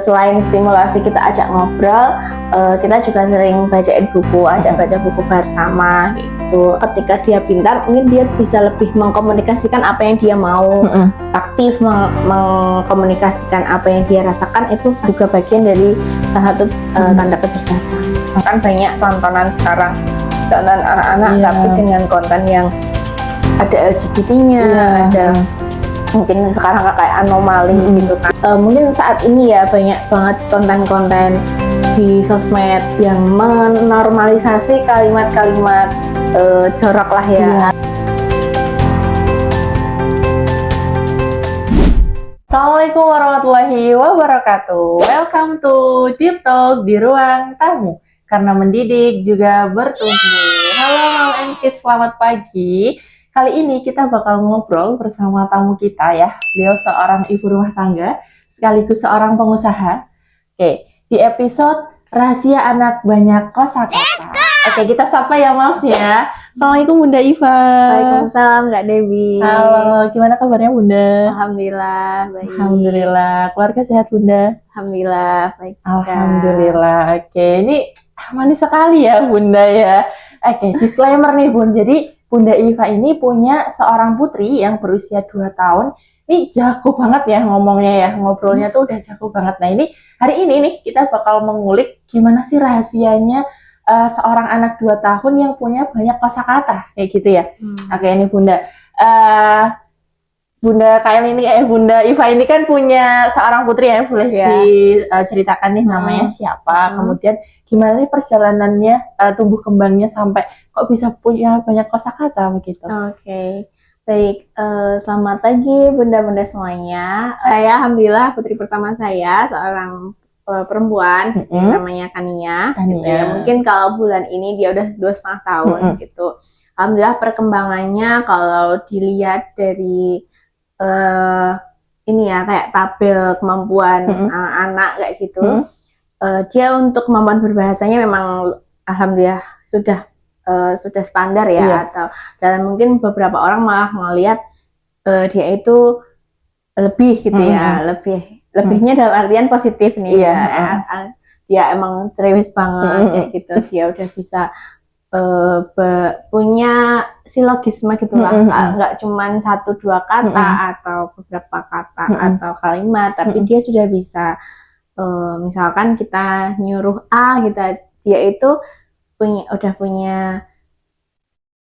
Selain stimulasi kita ajak ngobrol, kita juga sering bacain buku, ajak baca buku bersama gitu. Ketika dia pintar, mungkin dia bisa lebih mengkomunikasikan apa yang dia mau, aktif mengkomunikasikan apa yang dia rasakan. Itu juga bagian dari salah satu tanda kecerdasan. Kan banyak tontonan sekarang, tontonan anak-anak tapi dengan konten yang ada LGBT-nya, ada mungkin sekarang kayak anomali gitu kan. Mungkin saat ini ya banyak banget konten-konten di sosmed yang menormalisasi kalimat-kalimat jorok lah ya. Assalamualaikum warahmatullahi wabarakatuh. Welcome to Deep Talk di ruang tamu. Karena mendidik juga bertumbuh. Halo Mom and Kids, selamat pagi. Kali ini kita bakal ngobrol bersama tamu kita ya. Beliau seorang ibu rumah tangga, sekaligus seorang pengusaha. Oke, di episode Rahasia Anak Banyak Kosakata. Oke, kita sapa ya Moms ya. Assalamualaikum Bunda Iva. Waalaikumsalam Kak Debbie. Halo, gimana kabarnya Bunda? Alhamdulillah baik. Alhamdulillah. Keluarga sehat Bunda? Alhamdulillah baik juga. Alhamdulillah. Oke, ini manis sekali ya Bunda ya. Oke, disclaimer nih Bun. Jadi Bunda Iva ini punya seorang putri yang berusia 2 tahun. Ini jago banget ya ngomongnya ya, ngobrolnya tuh udah jago banget. Nah ini hari ini nih kita bakal mengulik gimana sih rahasianya seorang anak 2 tahun yang punya banyak kosakata kayak gitu ya. Oke, ini Bunda. Bunda Bunda Iva ini kan punya seorang putri ya, boleh diceritakan nih namanya siapa, kemudian gimana nih perjalanannya tumbuh kembangnya sampai kok bisa punya banyak kosakata begitu. Oke. Baik, selamat pagi bunda-bunda semuanya. Saya alhamdulillah putri pertama saya seorang perempuan namanya Kania. Gitu ya. Mungkin kalau bulan ini dia udah 2,5 tahun gitu. Alhamdulillah perkembangannya kalau dilihat dari ini ya kayak tabel kemampuan anak kayak gitu. Dia untuk kemampuan berbahasanya memang alhamdulillah sudah standar ya, atau dan mungkin beberapa orang malah melihat dia itu lebih gitu ya, lebihnya dalam artian positif nih dia emang cerewet banget kayak gitu. Dia udah bisa punya silogisme gitulah, nggak cuman 1-2 kata atau beberapa kata atau kalimat, tapi dia sudah bisa misalkan kita nyuruh A gitu, dia itu udah punya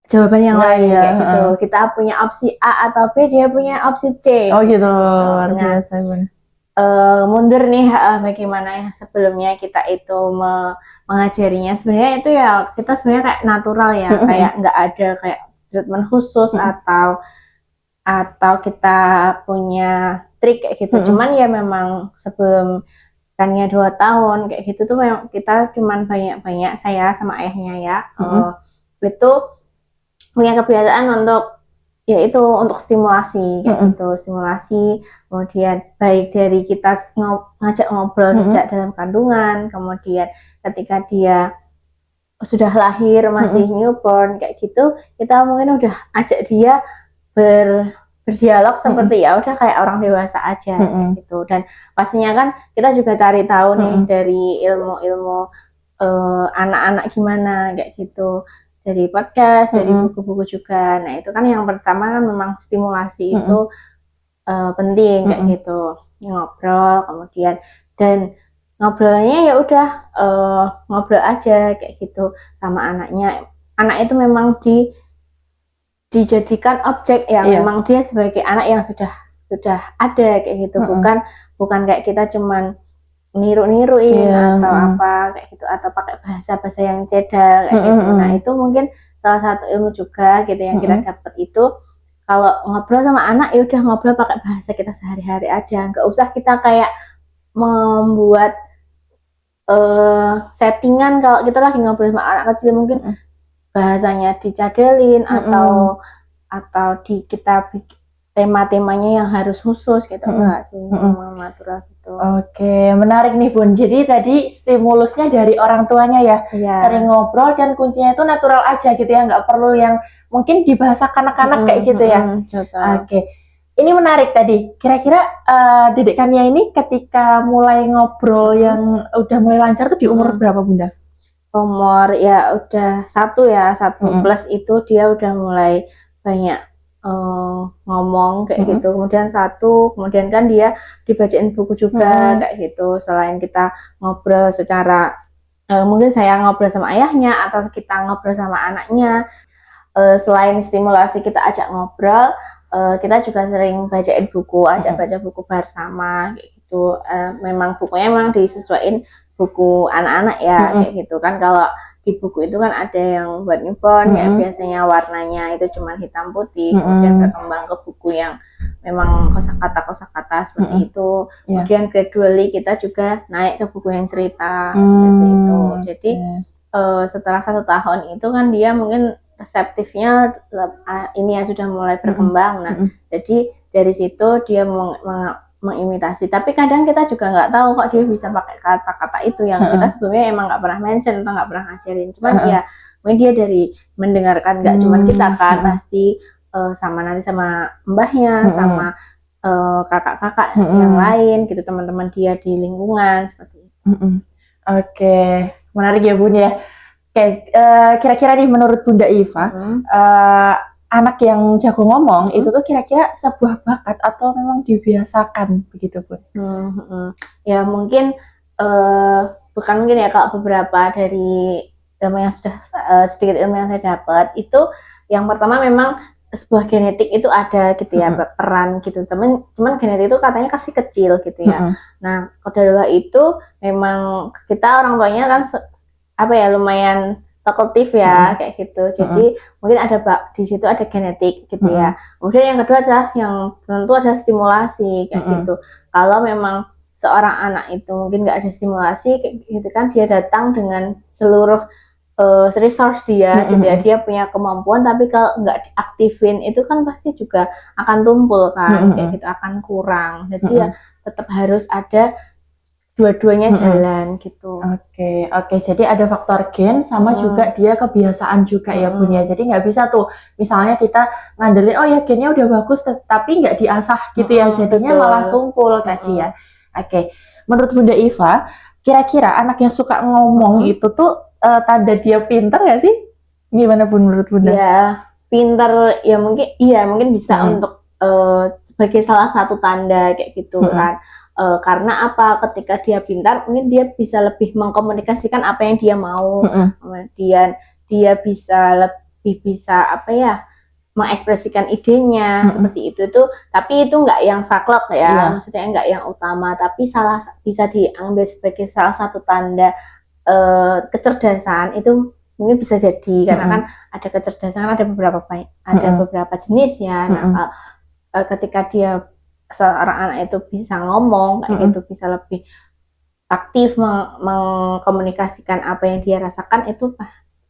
jawaban yang lain kayak gitu. Kita punya opsi A atau B, dia punya opsi C. Oh gitu, luar biasa Bun. Mundur nih bagaimana sebelumnya kita itu mengajarinya, sebenarnya itu ya kita sebenarnya kayak natural ya, kayak nggak ada kayak treatment khusus atau kita punya trik kayak gitu. Cuman ya memang sebelum kannya 2 tahun kayak gitu tuh memang kita cuman banyak saya sama ayahnya ya itu punya kebiasaan untuk yaitu untuk stimulasi kayak gitu, stimulasi. Kemudian baik dari kita ngajak ngobrol sejak dalam kandungan, kemudian ketika dia sudah lahir masih newborn kayak gitu, kita mungkin udah ajak dia berdialog seperti ya udah kayak orang dewasa aja gitu. Dan pastinya kan kita juga cari tahu nih dari ilmu-ilmu anak-anak gimana kayak gitu, dari podcast, dari buku-buku juga. Nah itu kan yang pertama kan memang stimulasi itu penting kayak gitu, ngobrol, kemudian dan ngobrolnya ya udah ngobrol aja kayak gitu sama anaknya. Anak itu memang dijadikan objek yang memang dia sebagai anak yang sudah ada kayak gitu, bukan kayak kita cuman niru-niruin atau apa kayak gitu, atau pakai bahasa-bahasa yang cedal kayak gitu. Nah itu mungkin salah satu ilmu juga gitu yang kita dapat itu, kalau ngobrol sama anak ya udah ngobrol pakai bahasa kita sehari-hari aja, nggak usah kita kayak membuat settingan. Kalau kita lagi ngobrol sama anak kecil mungkin bahasanya dicadelin atau kita bikin tema-temanya yang harus khusus gitu, enggak sih, memang natural gitu. Oke, menarik nih Bun. Jadi tadi stimulusnya dari orang tuanya ya, sering ngobrol dan kuncinya itu natural aja gitu ya, nggak perlu yang mungkin dibahasa kanak-kanak kayak gitu ya. Oke, Ini menarik tadi. Kira-kira didikannya ini ketika mulai ngobrol yang udah mulai lancar tuh di umur berapa Bunda? Umur ya udah satu plus itu dia udah mulai banyak ngomong kayak gitu. Kemudian kemudian kan dia dibacain buku juga kayak gitu. Selain kita ngobrol secara mungkin saya ngobrol sama ayahnya atau kita ngobrol sama anaknya, selain stimulasi kita ajak ngobrol, kita juga sering bacain buku, ajak baca buku bersama kayak gitu. Memang bukunya memang disesuaikan buku anak-anak ya kayak gitu kan. Kalau di buku itu kan ada yang buat newborn ya, biasanya warnanya itu cuma hitam putih, kemudian berkembang ke buku yang memang kosakata seperti itu. Kemudian gradually kita juga naik ke buku yang cerita seperti itu. Jadi setelah 1 tahun itu kan dia mungkin reseptifnya ini ya sudah mulai berkembang. Nah, jadi dari situ dia mengimitasi. Tapi kadang kita juga nggak tahu kok dia bisa pakai kata-kata itu yang kita sebelumnya emang nggak pernah mention atau nggak pernah ngajarin. Cuman ya mungkin dia dari mendengarkan, nggak cuman kita kan, pasti nanti sama mbahnya, sama kakak-kakak yang lain gitu, teman-teman dia di lingkungan seperti itu. Oke, menarik ya Bun ya. Oke, kira-kira nih menurut Bunda Iva, anak yang jago ngomong itu tuh kira-kira sebuah bakat atau memang dibiasakan begitu Bun? Ya mungkin bukan mungkin ya, kalau beberapa dari ilmu yang sudah sedikit ilmu yang saya dapat itu, yang pertama memang sebuah genetik itu ada gitu ya, peran gitu. Cuman genetik itu katanya kasih kecil gitu ya. Nah, qadarullah itu memang kita orang tuanya kan lumayan talkatif ya kayak gitu. Jadi mungkin ada di situ ada genetik gitu ya. Kemudian yang kedua adalah yang tentu ada stimulasi kayak gitu. Kalau memang seorang anak itu mungkin nggak ada stimulasi kayak gitu kan, dia datang dengan seluruh resource dia gitu ya, dia punya kemampuan, tapi kalau nggak diaktifin itu kan pasti juga akan tumpul kan kayak gitu, akan kurang. Jadi ya tetap harus ada dua-duanya jalan gitu. Oke. Jadi ada faktor gen sama juga dia kebiasaan juga ya Bun ya. Jadi nggak bisa tuh misalnya kita ngandelin oh ya gennya udah bagus tapi nggak diasah gitu ya, jadinya malah tumpul tadi ya. Oke. Menurut Bunda Iva, kira-kira anak yang suka ngomong itu tuh tanda dia pintar nggak sih? Gimana Bun menurut Bunda? Ya pintar ya, mungkin bisa untuk sebagai salah satu tanda kayak gitu kan. Karena apa? Ketika dia pintar, mungkin dia bisa lebih mengkomunikasikan apa yang dia mau. Kemudian dia lebih bisa mengekspresikan idenya seperti itu tuh. Tapi itu nggak yang saklek ya, maksudnya nggak yang utama. Tapi bisa diambil sebagai salah satu tanda kecerdasan itu. Mungkin bisa jadi karena kan ada kecerdasan, ada beberapa jenis ya. Nah, ketika dia seorang anak itu bisa ngomong kayak gitu, bisa lebih aktif mengkomunikasikan apa yang dia rasakan, itu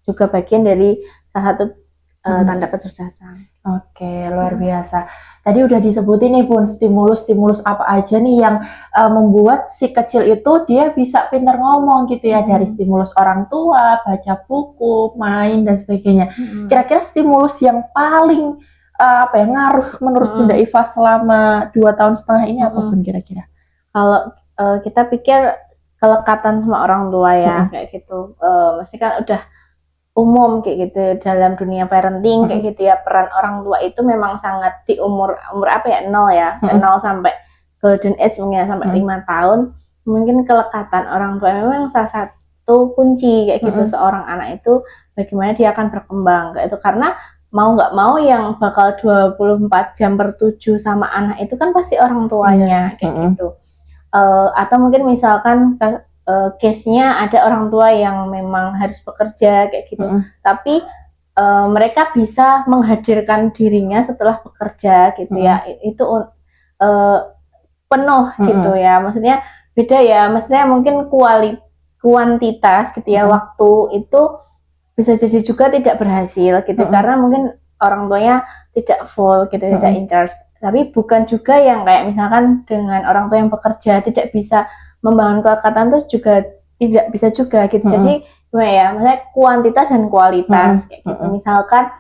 juga bagian dari salah satu tanda kecerdasan. Oke, luar biasa. Tadi udah disebutin nih Bun, stimulus apa aja nih yang membuat si kecil itu dia bisa pintar ngomong gitu ya, dari stimulus orang tua, baca buku, main dan sebagainya. Kira-kira stimulus yang paling ngaruh menurut Bunda Iva selama 2,5 tahun ini apa Bun kira-kira? Kalau kita pikir kelekatan sama orang tua ya kayak gitu, mesti kan udah umum kayak gitu dalam dunia parenting kayak gitu ya. Peran orang tua itu memang sangat di umur 0 ya, 0 sampai golden age mungkin sampai 5 tahun. Mungkin kelekatan orang tua memang salah satu kunci kayak gitu. Seorang anak itu bagaimana dia akan berkembang kayak itu, karena mau nggak mau yang bakal 24/7 sama anak itu kan pasti orang tuanya kayak gitu. Atau mungkin misalkan case-nya ada orang tua yang memang harus bekerja kayak gitu, tapi mereka bisa menghadirkan dirinya setelah bekerja gitu ya, itu penuh gitu ya, maksudnya beda ya, maksudnya mungkin kuantitas gitu ya, waktu itu bisa jadi juga tidak berhasil gitu, karena mungkin orang tuanya tidak full gitu, tidak in charge. Tapi bukan juga yang kayak misalkan dengan orang tua yang bekerja tidak bisa membangun kelekatan tuh juga tidak bisa juga gitu. Jadi gimana ya, maksudnya kuantitas dan kualitas kayak gitu. Misalkan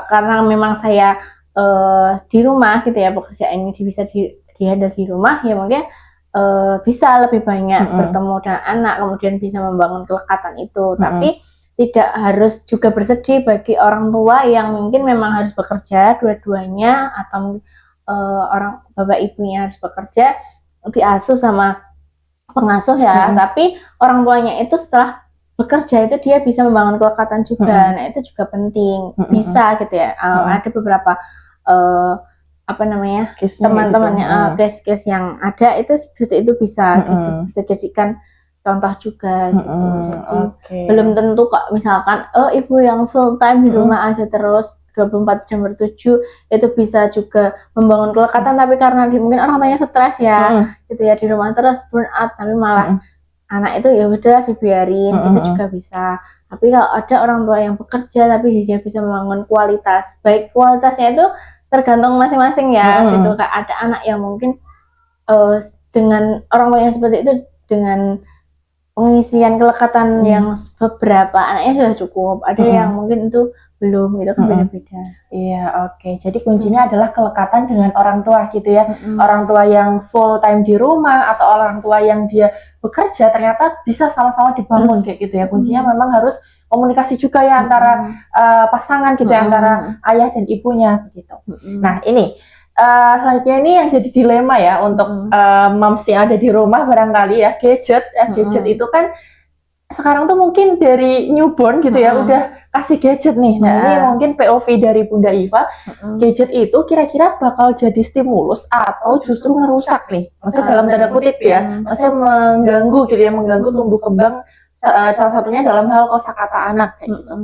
karena memang saya di rumah gitu ya, pekerjaannya bisa dihandle di rumah, ya mungkin bisa lebih banyak bertemu dengan anak, kemudian bisa membangun kelekatan itu. Tapi tidak harus juga bersedih bagi orang tua yang mungkin memang harus bekerja dua-duanya, atau orang bapak ibunya harus bekerja, diasuh sama pengasuh ya. Tapi orang tuanya itu setelah bekerja itu dia bisa membangun kelekatan juga. Nah, itu juga penting. Bisa gitu ya. Ada beberapa apa namanya, teman-temannya case-case yang ada itu seperti itu bisa gitu, bisa jadikan contoh juga gitu. Jadi belum tentu kok misalkan ibu yang full time di rumah aja terus 24 jam per 7 itu bisa juga membangun kelekatan, tapi karena mungkin orang tuanya stres ya gitu ya, di rumah terus burn out, tapi malah anak itu ya udah dibiarin, itu juga bisa. Tapi kalau ada orang tua yang bekerja tapi dia bisa membangun kualitas, baik kualitasnya itu tergantung masing-masing ya gitu. Kayak ada anak yang mungkin dengan orang tua yang seperti itu, dengan pengisian kelekatan yang beberapa anaknya sudah cukup, ada yang mungkin itu belum, gitu kan beda-beda. Iya, oke. Jadi kuncinya adalah kelekatan dengan orang tua gitu ya. Orang tua yang full time di rumah atau orang tua yang dia bekerja ternyata bisa sama-sama dibangun kayak gitu ya. Kuncinya memang harus komunikasi juga ya antara pasangan gitu ya, antara ayah dan ibunya begitu. Nah, ini selanjutnya ini yang jadi dilema ya untuk moms yang ada di rumah barangkali ya, gadget itu kan sekarang tuh mungkin dari newborn gitu ya udah kasih gadget nih. Nah, ini mungkin POV dari Bunda Iva, gadget itu kira-kira bakal jadi stimulus atau justru ngerusak nih? Maksudnya dalam tanda kutip ya, maksudnya mengganggu gitu ya, mengganggu tumbuh kembang salah satunya dalam hal kosakata anak kayak gitu.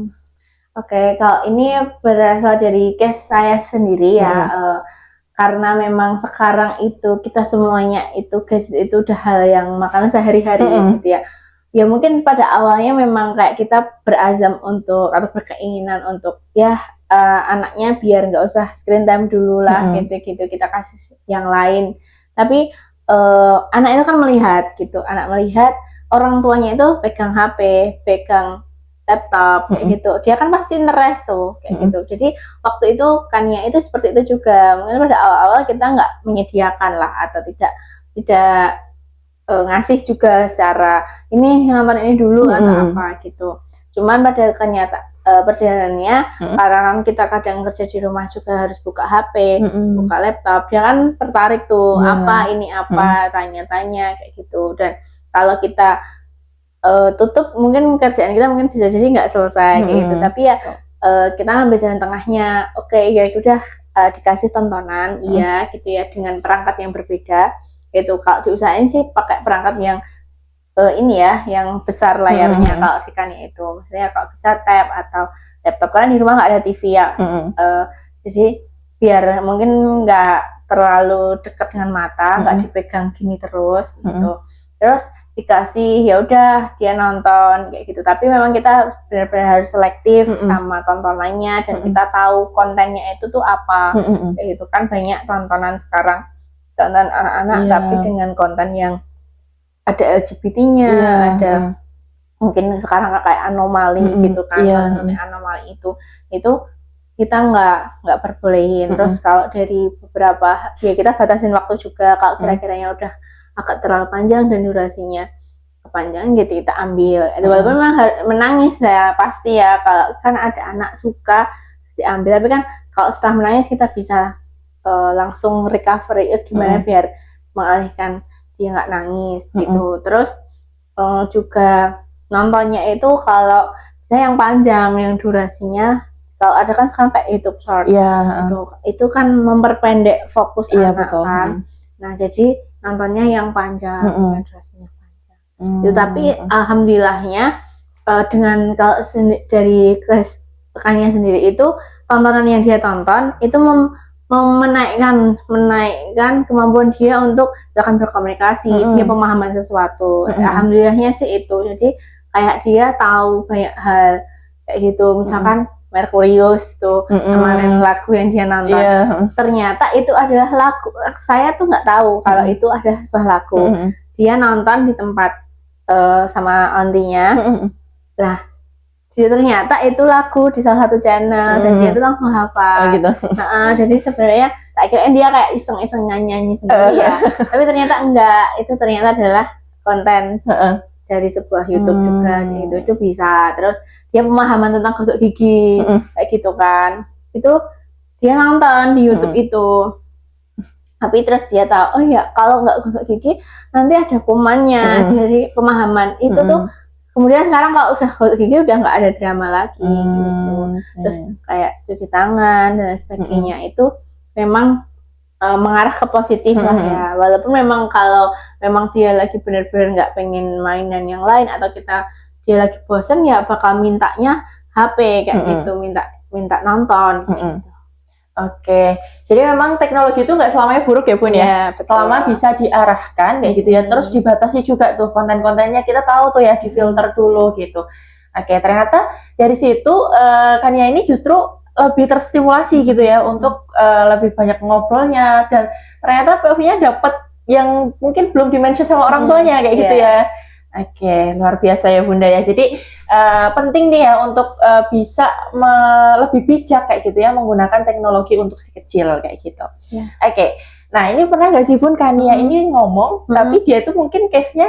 Oke, kalau ini berasal dari case saya sendiri ya, karena memang sekarang itu kita semuanya itu gadget itu udah hal yang makanan sehari-hari gitu ya. Ya mungkin pada awalnya memang kayak kita berazam untuk atau berkeinginan untuk ya anaknya biar nggak usah screen time dulu lah gitu kita kasih yang lain. Tapi anak itu kan melihat gitu, anak melihat orang tuanya itu pegang HP, pegang laptop kayak gitu, dia kan pasti neres tuh kayak gitu. Jadi waktu itu kan ya itu seperti itu juga. Mungkin pada awal-awal kita nggak menyediakan lah atau tidak ngasih juga secara ini nonton ini dulu atau apa gitu. Cuman pada perjalanannya karena kan kita kadang kerja di rumah juga harus buka HP, buka laptop, dia kan tertarik tuh apa ini apa, tanya-tanya kayak gitu. Dan kalau kita tutup mungkin kerjaan kita mungkin bisa jadi nggak selesai kayak gitu. Tapi ya kita ngambil jalan tengahnya. Oke, ya udah dikasih tontonan iya gitu ya, dengan perangkat yang berbeda. Itu kalau diusahain sih pakai perangkat yang ini ya, yang besar layarnya kalau Vicania itu. Maksudnya kalau bisa tab atau laptop, karena di rumah nggak ada TV ya. Jadi biar mungkin nggak terlalu dekat dengan mata, nggak dipegang gini terus gitu. Terus dikasih ya udah dia nonton kayak gitu. Tapi memang kita benar-benar harus selektif sama tontonannya, dan kita tahu kontennya itu tuh apa kayak gitu. Kan banyak tontonan sekarang, tonton anak-anak tapi dengan konten yang ada LGBT-nya, ada mungkin sekarang kayak anomali gitu kan, anomali itu kita nggak perbolehin. Terus kalau dari beberapa ya kita batasin waktu juga, kalau kira-kiranya udah agak terlalu panjang dan durasinya kepanjangan gitu kita ambil. Walaupun memang menangis ya pasti ya, kalau kan ada anak suka diambil, tapi kan kalau setelah menangis kita bisa langsung recovery gimana biar mengalihkan dia nggak nangis gitu. Terus juga nontonnya itu kalau misalnya yang panjang, yang durasinya, kalau ada kan sekarang kayak YouTube Short, itu kan memperpendek fokus anak kan. Nah jadi nontonnya yang panjang, durasinya panjang. Itu tapi alhamdulillahnya dengan kalau dari rekannya sendiri itu tontonan yang dia tonton itu menaikkan kemampuan dia untuk akan berkomunikasi, dia pemahaman sesuatu. Alhamdulillahnya sih itu. Jadi kayak dia tahu banyak hal kayak gitu. Misalkan Merkurius tuh kemarin lagu yang dia nonton, ternyata itu adalah lagu. Saya tuh nggak tahu kalau itu adalah sebuah lagu. Dia nonton di tempat sama auntinya. Lah Jadi ternyata itu lagu di salah satu channel dan dia tuh langsung hafal. gitu. Jadi sebenarnya tak kirain dia kayak iseng-iseng nyanyi sendiri ya. Tapi ternyata enggak, itu ternyata adalah konten dari sebuah YouTube juga gitu. Itu bisa. Terus dia pemahaman tentang gosok gigi kayak gitu kan. Itu dia nonton di YouTube itu. Tapi terus dia tahu, oh ya kalau nggak gosok gigi nanti ada kumannya. Dari pemahaman itu tuh kemudian sekarang kalau udah gosok gigi udah nggak ada drama lagi gitu. Terus kayak cuci tangan dan sebagainya itu memang mengarah ke positif lah ya. Walaupun memang kalau memang dia lagi benar-benar nggak pengen mainan yang lain atau dia lagi bosen ya bakal mintanya HP kayak gitu, minta nonton gitu. Oke, jadi memang teknologi itu nggak selamanya buruk ya Bun ya, selama bisa diarahkan kayak gitu ya, terus dibatasi juga tuh konten-kontennya, kita tahu tuh ya difilter dulu gitu. Oke, ternyata dari situ Kania ini justru lebih terstimulasi gitu ya untuk lebih banyak ngobrolnya, dan ternyata POV-nya dapat yang mungkin belum dimention sama orang tuanya kayak gitu ya. Oke, luar biasa ya Bunda ya. Jadi penting nih ya untuk bisa lebih bijak kayak gitu ya menggunakan teknologi untuk si kecil kayak gitu. Oke, nah ini pernah nggak sih Bun Kania ini ngomong, tapi dia itu mungkin case-nya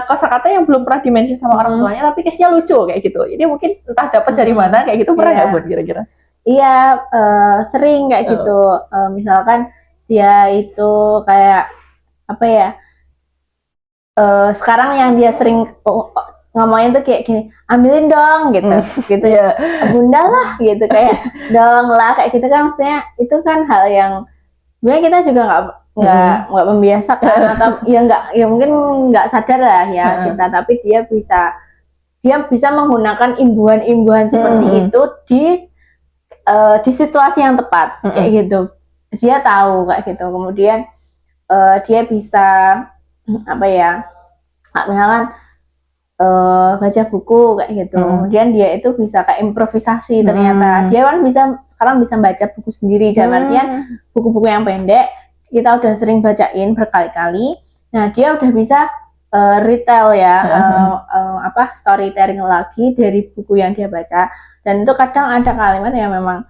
kosakata yang belum pernah dimention sama orang tuanya, tapi case-nya lucu kayak gitu. Ini mungkin entah dapat dari mana kayak gitu, pernah nggak Bun kira-kira? Iya, sering kayak gitu. Misalkan dia itu kayak apa ya? Sekarang yang dia sering ngomongin tuh kayak gini, ambilin dong gitu ya, bunda lah gitu, kayak dong lah kayak gitu kan, maksudnya itu kan hal yang sebenarnya kita juga nggak membiasakan atau ya mungkin nggak sadar lah ya kita, tapi dia bisa menggunakan imbuhan-imbuhan seperti itu di situasi yang tepat kayak gitu, dia tahu kayak gitu, kemudian dia bisa apa ya, misalkan baca buku kayak gitu, kemudian dia itu bisa kayak improvisasi, ternyata dia kan sekarang bisa baca buku sendiri, dalam artian buku-buku yang pendek kita udah sering bacain berkali-kali, nah dia udah bisa retail ya, storytelling lagi dari buku yang dia baca, dan itu kadang ada kalimat yang memang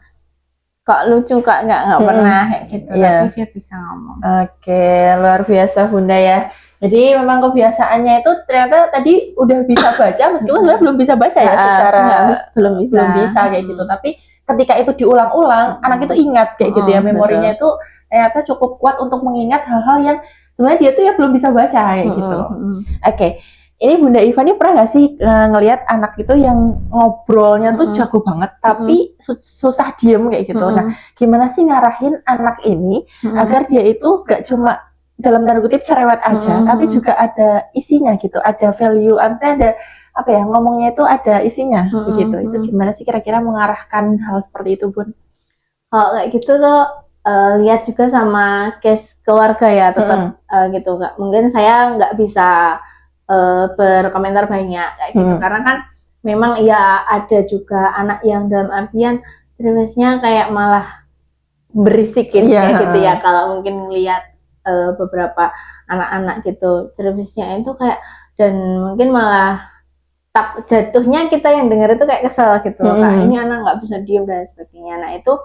kok lucu, kok nggak pernah kayak gitu, tapi dia bisa ngomong. Oke, luar biasa Bunda ya. Jadi memang kebiasaannya itu ternyata tadi udah bisa baca, meskipun sebenarnya belum bisa baca ya secara belum bisa kayak gitu. Tapi ketika itu diulang-ulang, anak itu ingat kayak gitu ya, memorinya itu ternyata cukup kuat untuk mengingat hal-hal yang sebenarnya dia tuh ya belum bisa baca kayak gitu. Oke. Ini Bunda Iva ini pernah nggak sih ngelihat anak itu yang ngobrolnya tuh jago banget, tapi susah diem kayak gitu. Nah, gimana sih ngarahin anak ini agar dia itu gak cuma dalam tanda kutip cerewet aja, tapi juga ada isinya gitu, ada value, ada apa ya, ngomongnya itu ada isinya begitu. Itu gimana sih kira-kira mengarahkan hal seperti itu Bun? Kalau kayak gitu tuh lihat juga sama case keluarga ya, tetap gitu. Mungkin saya nggak bisa berkomentar banyak kayak gitu, karena kan memang ya ada juga anak yang dalam artian cerewetnya kayak malah berisik gitu kayak gitu ya. Kalau mungkin lihat beberapa anak-anak gitu cerewetnya itu kayak, dan mungkin malah jatuhnya kita yang dengar itu kayak kesel gitu, kayak ini anak nggak bisa diem dan sebagainya. Nah itu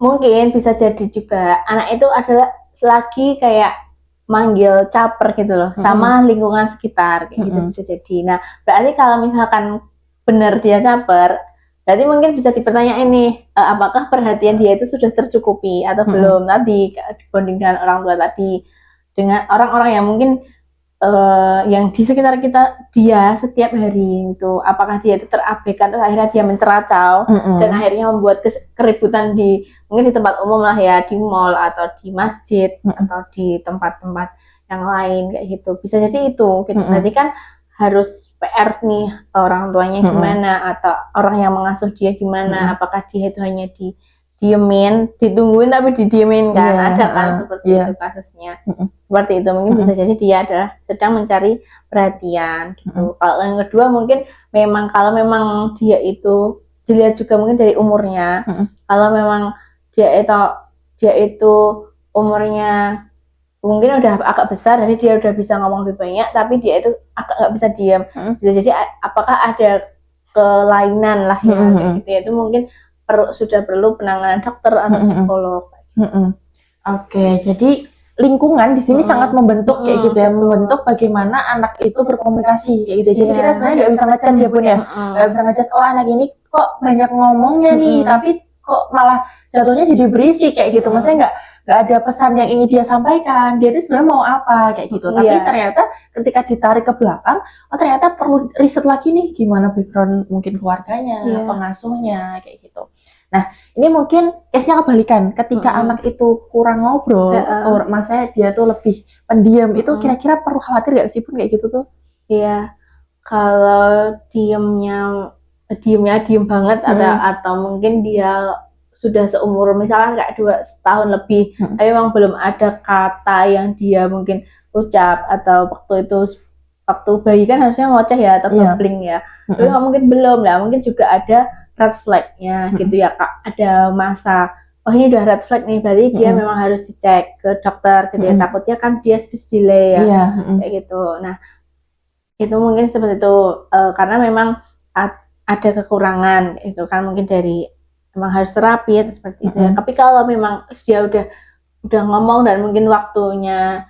mungkin bisa jadi juga anak itu adalah lagi kayak manggil caper gitu loh sama lingkungan sekitar kayak gitu, bisa jadi. Nah berarti kalau misalkan benar dia caper, berarti mungkin bisa dipertanyain nih, apakah perhatian dia itu sudah tercukupi atau belum tadi, dibanding dengan orang tua tadi, dengan orang-orang yang mungkin yang di sekitar kita dia setiap hari itu, apakah dia itu terabaikan terus akhirnya dia menceracau dan akhirnya membuat keributan mungkin di tempat umum lah ya, di mall atau di masjid atau di tempat-tempat yang lain kayak gitu, bisa jadi itu gitu. Berarti kan harus PR nih orang tuanya gimana, atau orang yang mengasuh dia gimana, apakah dia itu hanya diemin, ditungguin tapi didiemin kan, ada kan seperti itu kasusnya. Seperti itu, mungkin bisa jadi dia adalah sedang mencari perhatian gitu. Kalau yang kedua mungkin kalau memang dia itu dilihat juga mungkin dari umurnya, kalau memang dia itu umurnya mungkin udah agak besar, jadi dia udah bisa ngomong lebih banyak, tapi dia itu agak nggak bisa diam, bisa jadi apakah ada kelainan lah ya, Mm-mm. kayak gitu ya. Itu mungkin sudah perlu penanganan dokter atau Mm-mm. psikolog. Oke, jadi lingkungan di sini sangat membentuk kayak gitu ya, betul. membentuk bagaimana anak itu berkomunikasi kayak gitu. Jadi Iya. kita sebenarnya nggak bisa ngejudge ya Bun ya, nggak bisa ngejudge oh anak ini kok banyak ngomongnya nih, tapi kok malah jatuhnya jadi berisik kayak gitu. Maksudnya nggak ada pesan yang ingin dia sampaikan. Dia itu sebenarnya mau apa kayak gitu. Tapi ternyata ketika ditarik ke belakang, oh ternyata perlu riset lagi nih gimana background mungkin keluarganya, pengasuhnya kayak gitu. Nah, ini mungkin case-nya kebalikan. Ketika anak itu kurang ngobrol, maksudnya dia tuh lebih pendiam, itu kira-kira perlu khawatir gak sih Pun kayak gitu tuh? Iya, kalau diem banget atau mungkin dia sudah seumur misalkan kayak 2 tahun lebih, tapi memang belum ada kata yang dia mungkin ucap, atau waktu bayi kan harusnya ngoceh ya atau babbling ya, tapi mungkin belum lah, mungkin juga ada red flag-nya gitu ya Kak, ada masa oh ini udah red flag nih, berarti dia memang harus dicek ke dokter gitu ya, takutnya kan dia speech delay ya, kayak gitu. Nah itu mungkin seperti itu, karena memang ada kekurangan itu kan, mungkin dari memang harus terapi atau seperti itu ya. Tapi kalau memang dia udah ngomong dan mungkin waktunya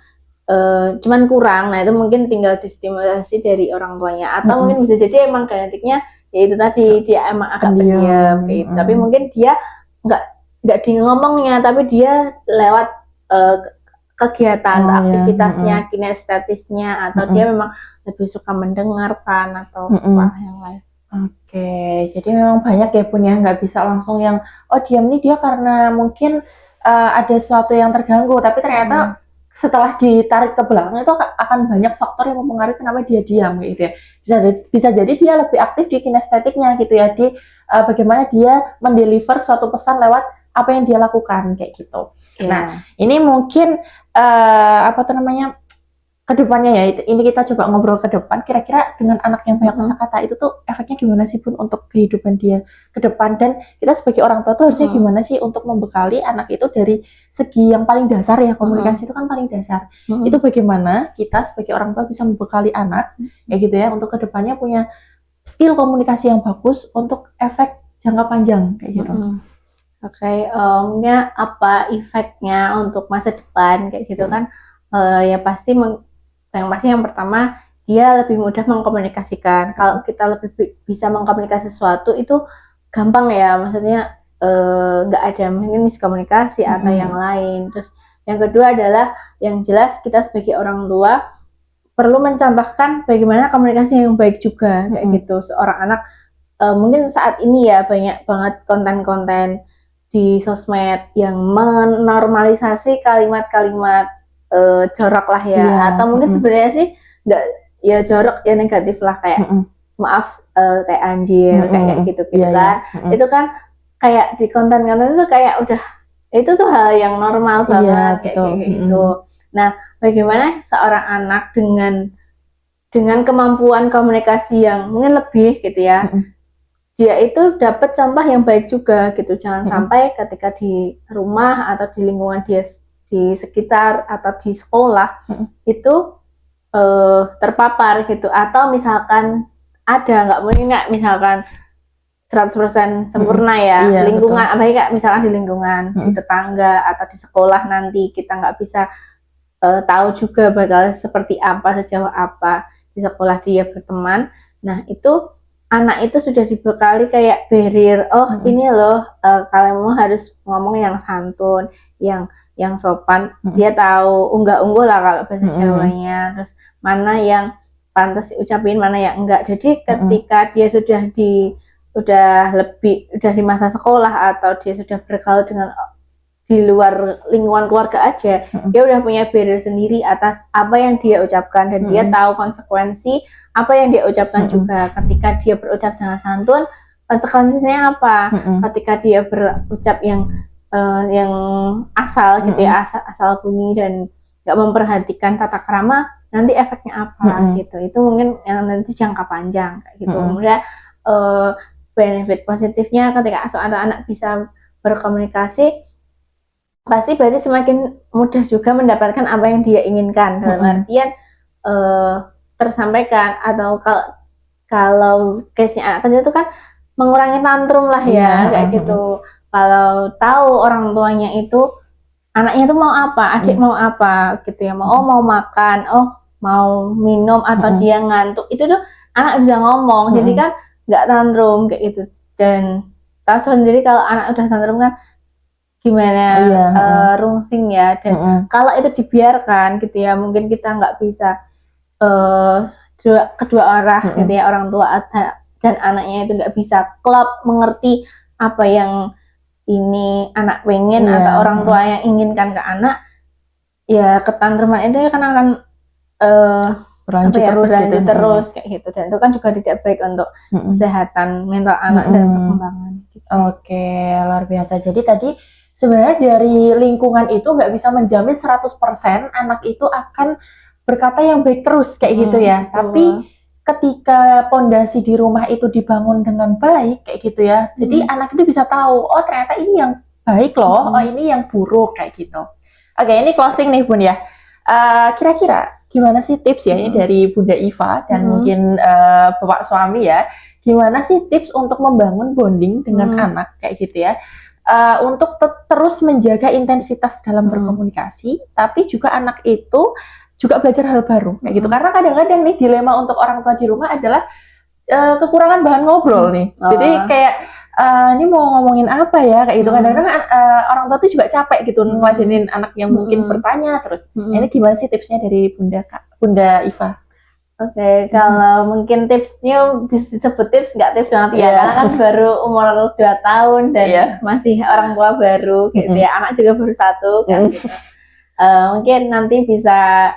cuman kurang, nah itu mungkin tinggal distimulasi dari orang tuanya, atau mungkin bisa jadi emang genetiknya ya itu tadi, dia emang agak pendiam kayak gitu. Tapi mungkin dia nggak di ngomongnya, tapi dia lewat kegiatan aktivitasnya, kinestetisnya, atau dia memang lebih suka mendengarkan atau apa yang lain. Oke, jadi memang banyak ya Bun ya, nggak bisa langsung yang oh diam nih dia karena mungkin ada sesuatu yang terganggu, tapi ternyata setelah ditarik ke belakang itu akan banyak faktor yang mempengaruhi kenapa dia diam gitu ya. Bisa jadi dia lebih aktif di kinestetiknya gitu ya, di bagaimana dia mendeliver suatu pesan lewat apa yang dia lakukan kayak gitu. Nah, ini mungkin apa tuh namanya, kedepannya ya, ini kita coba ngobrol ke depan, kira-kira dengan anak yang banyak kosakata itu tuh efeknya gimana sih Bun untuk kehidupan dia ke depan, dan kita sebagai orang tua tuh harusnya gimana sih untuk membekali anak itu dari segi yang paling dasar ya, komunikasi itu kan paling dasar. Itu bagaimana kita sebagai orang tua bisa membekali anak ya gitu ya, untuk kedepannya punya skill komunikasi yang bagus untuk efek jangka panjang kayak gitu. Oke, mungkin apa efeknya untuk masa depan kayak gitu kan, ya pasti yang pertama dia lebih mudah mengkomunikasikan. Kalau kita lebih bisa mengkomunikasi sesuatu itu gampang ya, maksudnya nggak ada mungkin miskomunikasi atau yang lain. Terus yang kedua adalah yang jelas kita sebagai orang tua perlu mencontohkan bagaimana komunikasi yang baik juga kayak gitu. Seorang anak mungkin saat ini ya banyak banget konten-konten di sosmed yang menormalisasi kalimat-kalimat jorok lah ya, atau mungkin sebenarnya sih nggak ya jorok ya, negatif lah, kayak maaf kayak anjir kayak gitu kan. Itu kan kayak di konten-konten itu kayak udah itu tuh hal yang normal banget kayak gitu. Nah, bagaimana seorang anak dengan kemampuan komunikasi yang mungkin lebih gitu ya, dia itu dapat contoh yang baik juga gitu. Jangan sampai ketika di rumah atau di lingkungan dia di sekitar atau di sekolah itu terpapar gitu, atau misalkan ada nggak mungkin nggak misalkan 100% sempurna ya lingkungan, apalagi kayak misalkan di lingkungan di tetangga atau di sekolah, nanti kita nggak bisa tahu juga bakal seperti apa, sejauh apa di sekolah dia berteman. Nah itu anak itu sudah dibekali kayak barrier, oh ini loh kalian harus ngomong yang santun, yang sopan, dia tahu unggah-ungguh lah kalau bahasa Jawanya, terus mana yang pantas diucapin, mana yang enggak. Jadi ketika dia sudah di masa sekolah, atau dia sudah bergaul dengan di luar lingkungan keluarga aja, dia udah punya barrier sendiri atas apa yang dia ucapkan, dan dia tahu konsekuensi apa yang dia ucapkan juga. Ketika dia berucap dengan santun, konsekuensinya apa? Ketika dia berucap yang asal gitu ya, asal bunyi dan nggak memperhatikan tata krama, nanti efeknya apa gitu. Itu mungkin yang nanti jangka panjang kayak gitu. Kemudian benefit positifnya ketika anak-anak bisa berkomunikasi, pasti berarti semakin mudah juga mendapatkan apa yang dia inginkan, dalam artian tersampaikan, atau kalau kalau case-nya anak kecil itu kan mengurangi tantrum lah ya, kayak gitu. Kalau tahu orang tuanya itu anaknya itu mau apa, adik mau apa gitu ya, mau makan, mau minum atau dia ngantuk, itu tuh anak bisa ngomong, jadi kan nggak tantrum kayak gitu. Dan tahu sendiri kalau anak udah tantrum kan gimana rungsing ya, dan kalau itu dibiarkan gitu ya, mungkin kita nggak bisa kedua arah gitu ya, orang tua dan anaknya itu nggak bisa klop mengerti apa yang ini anak pengen atau orang tua yang inginkan ke anak, ya ketantruman itu kan akan berlanjut terus kayak gitu, dan itu kan juga tidak baik untuk kesehatan mental anak dan perkembangan gitu. Oke, luar biasa. Jadi tadi sebenarnya dari lingkungan itu nggak bisa menjamin 100% anak itu akan berkata yang baik terus kayak gitu ya. Tapi ketika pondasi di rumah itu dibangun dengan baik kayak gitu ya, jadi anak itu bisa tahu, oh ternyata ini yang baik loh, oh ini yang buruk kayak gitu. Oke, ini closing nih Bun ya. Kira-kira gimana sih tips ya ini dari Bunda Iva dan mungkin Bapak suami ya, gimana sih tips untuk membangun bonding dengan anak kayak gitu ya, untuk terus menjaga intensitas dalam berkomunikasi, tapi juga anak itu juga belajar hal baru kayak gitu. Karena kadang-kadang nih dilema untuk orang tua di rumah adalah kekurangan bahan ngobrol nih. Jadi kayak ini mau ngomongin apa ya kayak gitu. Kadang-kadang orang tua tuh juga capek gitu ngeladenin anak yang mungkin bertanya terus. Ini gimana sih tipsnya dari Bunda Iva? Oke, kalau mungkin tipsnya disebut tips, nggak tips banget ya, karena kan baru umur 2 tahun dan masih orang tua baru gitu ya, anak juga baru 1 kan gitu. Mungkin nanti bisa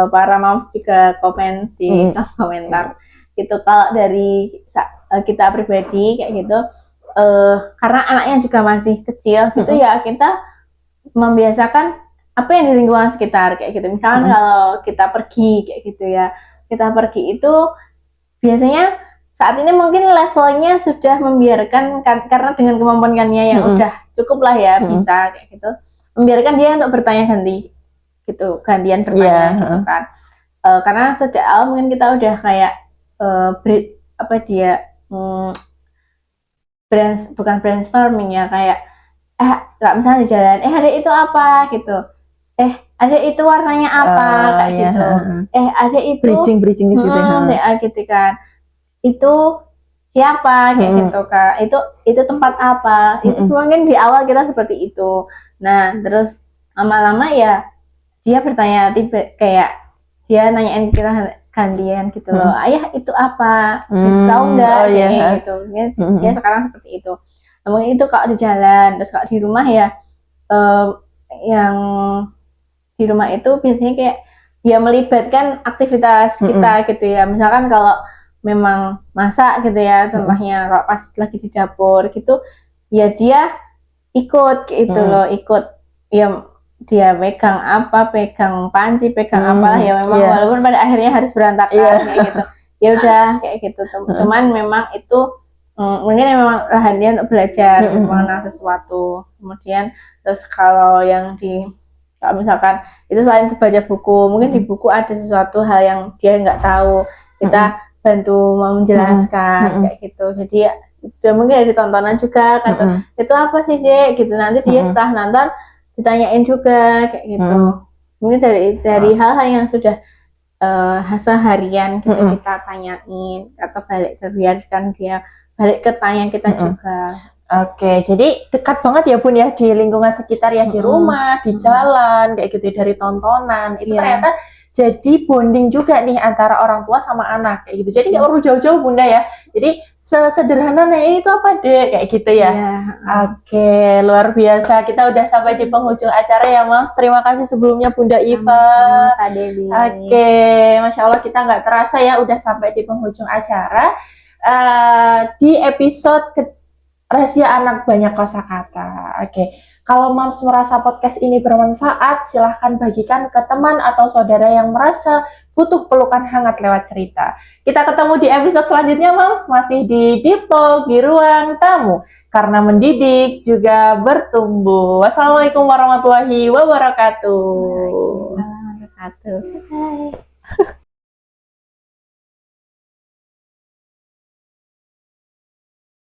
para moms juga komen di komentar gitu, kalau dari kita pribadi kayak gitu, karena anaknya juga masih kecil gitu ya, kita membiasakan apa yang di lingkungan sekitar kayak gitu. Misalkan kalau kita pergi kayak gitu ya, kita pergi itu biasanya saat ini mungkin levelnya sudah membiarkan karena dengan kemampuannya yang udah cukup lah ya, bisa kayak gitu, membiarkan dia untuk bertanya gitu, gantian bertanya gitu kan. Karena sejak awal mungkin kita udah kayak bukan brainstorming ya, kayak misalnya di jalan, ada itu apa gitu, ada itu warnanya apa kayak gitu, ada itu bridging di situ gitu kan, itu siapa kayak gitu kan, itu tempat apa, itu mungkin di awal kita seperti itu. Nah terus lama-lama ya dia bertanya, kayak dia nanyain kita gantian gitu loh, ayah itu apa, tahu nggak gitu. Dia sekarang seperti itu. Namun itu kalau di jalan, terus kalau di rumah ya yang di rumah itu biasanya kayak ya melibatkan aktivitas kita gitu ya. Misalkan kalau memang masak gitu ya, contohnya kalau pas lagi di dapur gitu, ya dia ikut gitu loh, ikut ya, dia pegang panci, pegang apalah ya, memang walaupun pada akhirnya harus berantakan kayak gitu. Ya udah kayak gitu. Cuman memang itu mungkin memang lahan dia untuk belajar untuk mengenal sesuatu. Kemudian terus kalau misalkan itu selain baca buku, mungkin di buku ada sesuatu hal yang dia nggak tahu, kita bantu menjelaskan kayak gitu. Jadi ya mungkin dari tontonan juga kata, itu apa sih Dek gitu, nanti dia setelah nonton ditanyain juga kayak gitu. Mungkin dari hal-hal yang sudah hasil harian gitu kita tanyain, atau biarkan dia balik ke tanya kita juga. Oke, jadi dekat banget ya Bun ya di lingkungan sekitar ya, di rumah, di jalan kayak gitu, dari tontonan itu ternyata jadi bonding juga nih antara orang tua sama anak kayak gitu. Jadi nggak perlu jauh-jauh Bunda ya. Jadi sesederhananya ini tuh apa Dek kayak gitu ya. Oke, luar biasa. Kita udah sampai di penghujung acara ya Mas. Terima kasih sebelumnya Bunda Iva. Oke, Masya Allah kita nggak terasa ya udah sampai di penghujung acara. Di episode Rahasia Anak Banyak Kosakata. Oke, kalau Moms merasa podcast ini bermanfaat, silahkan bagikan ke teman atau saudara yang merasa butuh pelukan hangat lewat cerita. Kita ketemu di episode selanjutnya, Moms, masih di Deep Talk di Ruang Tamu. Karena mendidik juga bertumbuh. Wassalamualaikum warahmatullahi wabarakatuh. Waalaikumsalam warahmatullahi wabarakatuh. Bye.